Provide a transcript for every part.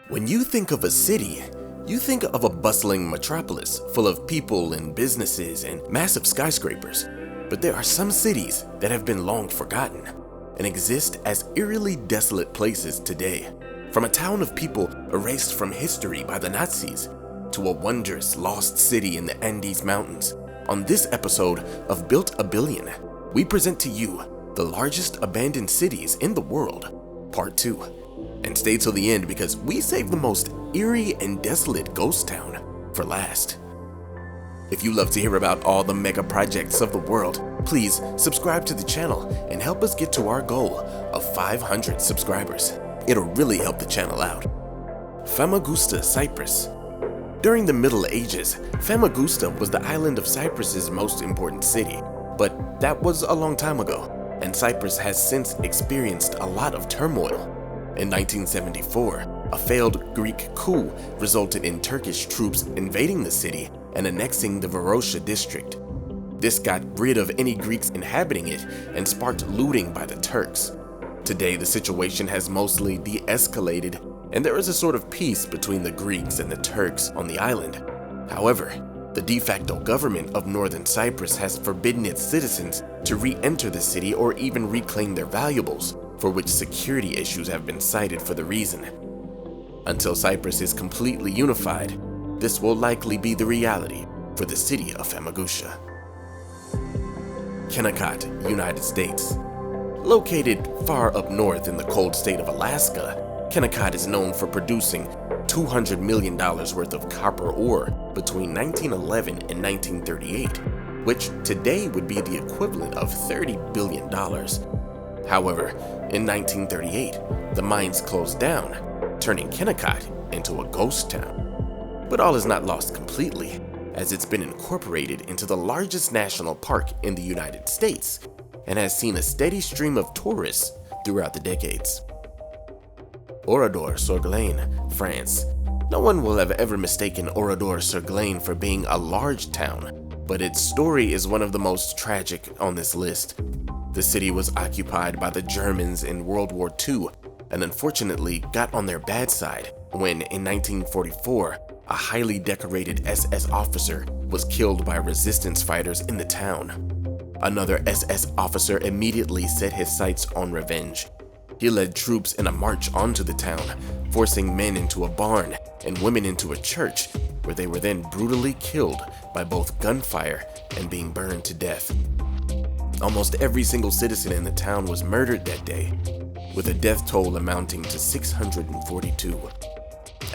When you think of a city, you think of a bustling metropolis full of people and businesses and massive skyscrapers. But there are some cities that have been long forgotten and exist as eerily desolate places today. From a town of people erased from history by the Nazis to a wondrous lost city in the Andes Mountains. On this episode of Built a Billion, we present to you the largest abandoned cities in the world, Part 2. And stay till the end because we saved the most eerie and desolate ghost town for last. If you love to hear about all the mega projects of the world, please subscribe to the channel and help us get to our goal of 500 subscribers. It'll really help the channel out. FEMAgusta, Cyprus. During the Middle Ages, FEMAgusta was the island of Cyprus's most important city, but that was a long time ago, and Cyprus has since experienced a lot of turmoil. In 1974, a failed Greek coup resulted in Turkish troops invading the city and annexing the Varosha district. This got rid of any Greeks inhabiting it and sparked looting by the Turks. Today, the situation has mostly de-escalated, and there is a sort of peace between the Greeks and the Turks on the island. However, the de facto government of northern Cyprus has forbidden its citizens to re-enter the city or even reclaim their valuables, for which security issues have been cited for the reason. Until Cyprus is completely unified, this will likely be the reality for the city of FEMAgusta. Kennicott, United States. Located far up north in the cold state of Alaska, Kennicott is known for producing $200 million worth of copper ore between 1911 and 1938, which today would be the equivalent of $30 billion. However, in 1938, the mines closed down, turning Kennicott into a ghost town. But all is not lost completely, as it's been incorporated into the largest national park in the United States and has seen a steady stream of tourists throughout the decades. Oradour-sur-Glane, France. No one will have ever mistaken Oradour-sur-Glane for being a large town, but its story is one of the most tragic on this list. The city was occupied by the Germans in World War II and unfortunately got on their bad side when, in 1944, a highly decorated SS officer was killed by resistance fighters in the town. Another SS officer immediately set his sights on revenge. He led troops in a march onto the town, forcing men into a barn and women into a church, where they were then brutally killed by both gunfire and being burned to death. Almost every single citizen in the town was murdered that day, with a death toll amounting to 642.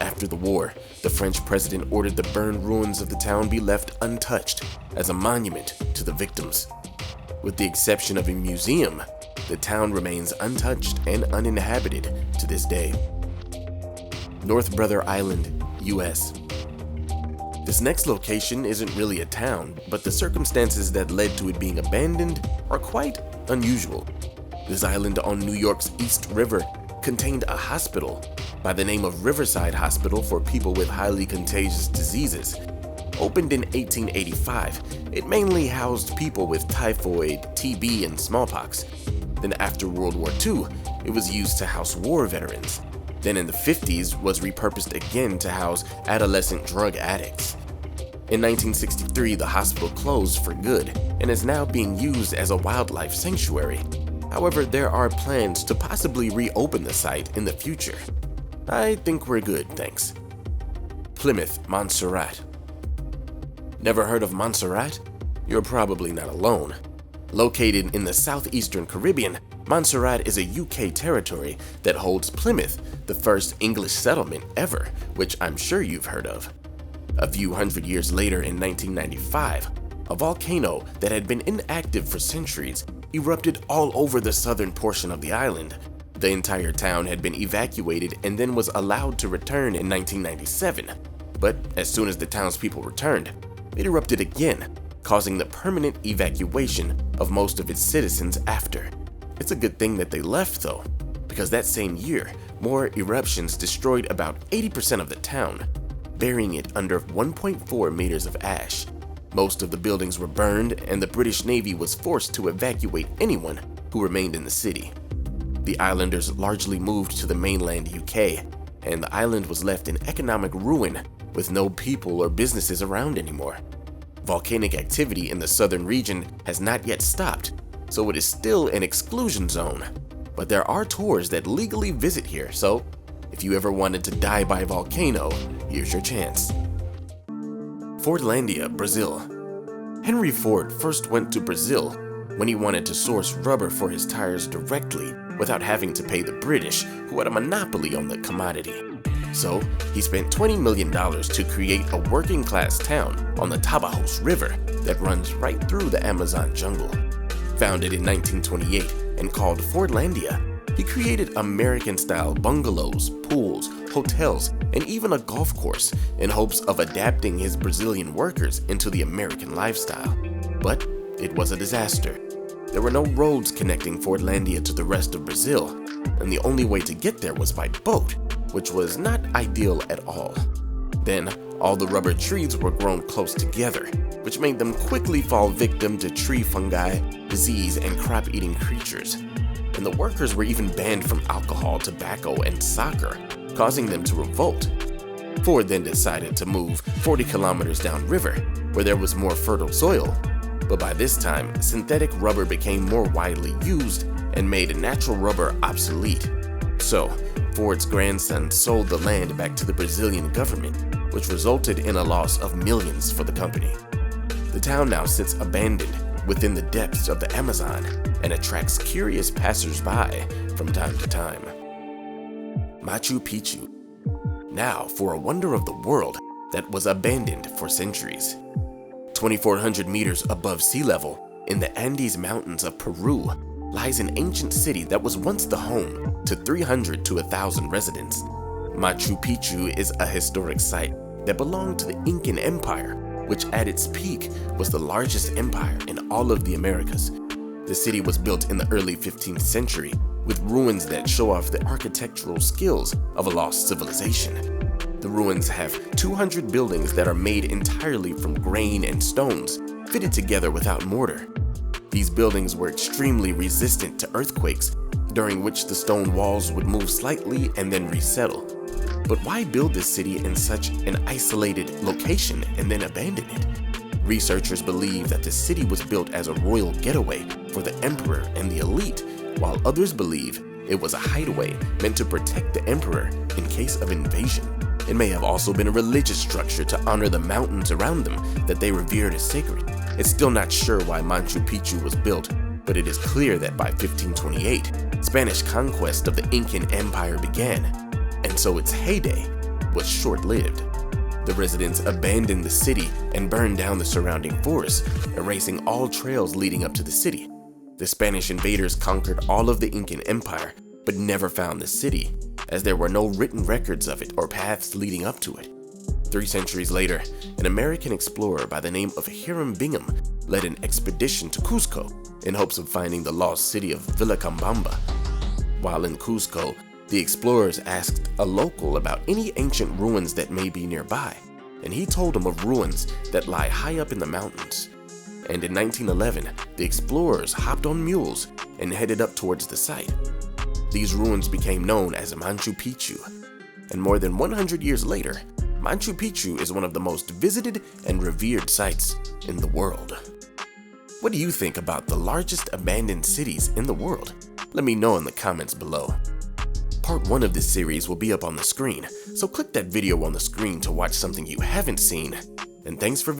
After the war, the French president ordered the burned ruins of the town be left untouched as a monument to the victims. With the exception of a museum, the town remains untouched and uninhabited to this day. North Brother Island, US. This next location isn't really a town, but the circumstances that led to it being abandoned are quite unusual. This island on New York's East River contained a hospital by the name of Riverside Hospital for people with highly contagious diseases. Opened in 1885, it mainly housed people with typhoid, TB, and smallpox. Then after World War II, it was used to house war veterans. Then in the 50s, was repurposed again to house adolescent drug addicts. In 1963, the hospital closed for good and is now being used as a wildlife sanctuary. However, there are plans to possibly reopen the site in the future. I think we're good, thanks. Plymouth, Montserrat. Never heard of Montserrat? You're probably not alone. Located in the southeastern Caribbean, Montserrat is a UK territory that holds Plymouth, the first English settlement ever, which I'm sure you've heard of. A few hundred years later, in 1995, a volcano that had been inactive for centuries erupted all over the southern portion of the island. The entire town had been evacuated and then was allowed to return in 1997. But as soon as the townspeople returned, it erupted again, causing the permanent evacuation of most of its citizens after. It's a good thing that they left though, because that same year, more eruptions destroyed about 80% of the town, burying it under 1.4 meters of ash. Most of the buildings were burned, and the British Navy was forced to evacuate anyone who remained in the city. The islanders largely moved to the mainland UK, and the island was left in economic ruin with no people or businesses around anymore. Volcanic activity in the southern region has not yet stopped, so it is still an exclusion zone. But there are tours that legally visit here, so if you ever wanted to die by a volcano, here's your chance. Fordlandia, Brazil. Henry Ford first went to Brazil when he wanted to source rubber for his tires directly without having to pay the British, who had a monopoly on the commodity. So he spent $20 million to create a working-class town on the Tabajos River that runs right through the Amazon jungle. Founded in 1928 and called Fordlandia, he created American-style bungalows, pools, hotels, and even a golf course in hopes of adapting his Brazilian workers into the American lifestyle. But it was a disaster. There were no roads connecting Fordlandia to the rest of Brazil, and the only way to get there was by boat, which was not ideal at all. Then, all the rubber trees were grown close together, which made them quickly fall victim to tree fungi, disease, and crop-eating creatures. And the workers were even banned from alcohol, tobacco, and soccer, causing them to revolt. Ford then decided to move 40 kilometers downriver, where there was more fertile soil. But by this time, synthetic rubber became more widely used and made natural rubber obsolete. So, Ford's grandson sold the land back to the Brazilian government, which resulted in a loss of millions for the company. The town now sits abandoned within the depths of the Amazon and attracts curious passers-by from time to time. Machu Picchu. Now for a wonder of the world that was abandoned for centuries. 2,400 meters above sea level, in the Andes Mountains of Peru, lies an ancient city that was once the home to 300 to 1,000 residents. Machu Picchu is a historic site that belonged to the Incan Empire, which at its peak was the largest empire in all of the Americas. The city was built in the early 15th century, with ruins that show off the architectural skills of a lost civilization. The ruins have 200 buildings that are made entirely from grain and stones, fitted together without mortar. These buildings were extremely resistant to earthquakes, during which the stone walls would move slightly and then resettle. But why build this city in such an isolated location and then abandon it? Researchers believe that the city was built as a royal getaway for the emperor and the elite, while others believe it was a hideaway meant to protect the emperor in case of invasion. It may have also been a religious structure to honor the mountains around them that they revered as sacred. It's still not sure why Machu Picchu was built, but it is clear that by 1528, Spanish conquest of the Incan Empire began, and so its heyday was short-lived. The residents abandoned the city and burned down the surrounding forest, erasing all trails leading up to the city. The Spanish invaders conquered all of the Incan Empire, but never found the city, as there were no written records of it or paths leading up to it. 3 centuries later, an American explorer by the name of Hiram Bingham led an expedition to Cusco in hopes of finding the lost city of Vilcabamba. While in Cusco, the explorers asked a local about any ancient ruins that may be nearby, and he told them of ruins that lie high up in the mountains. And in 1911, the explorers hopped on mules and headed up towards the site. These ruins became known as Machu Picchu, and more than 100 years later, Machu Picchu is one of the most visited and revered sites in the world. What do you think about the largest abandoned cities in the world? Let me know in the comments below. Part 1 of this series will be up on the screen, so click that video on the screen to watch something you haven't seen. And thanks for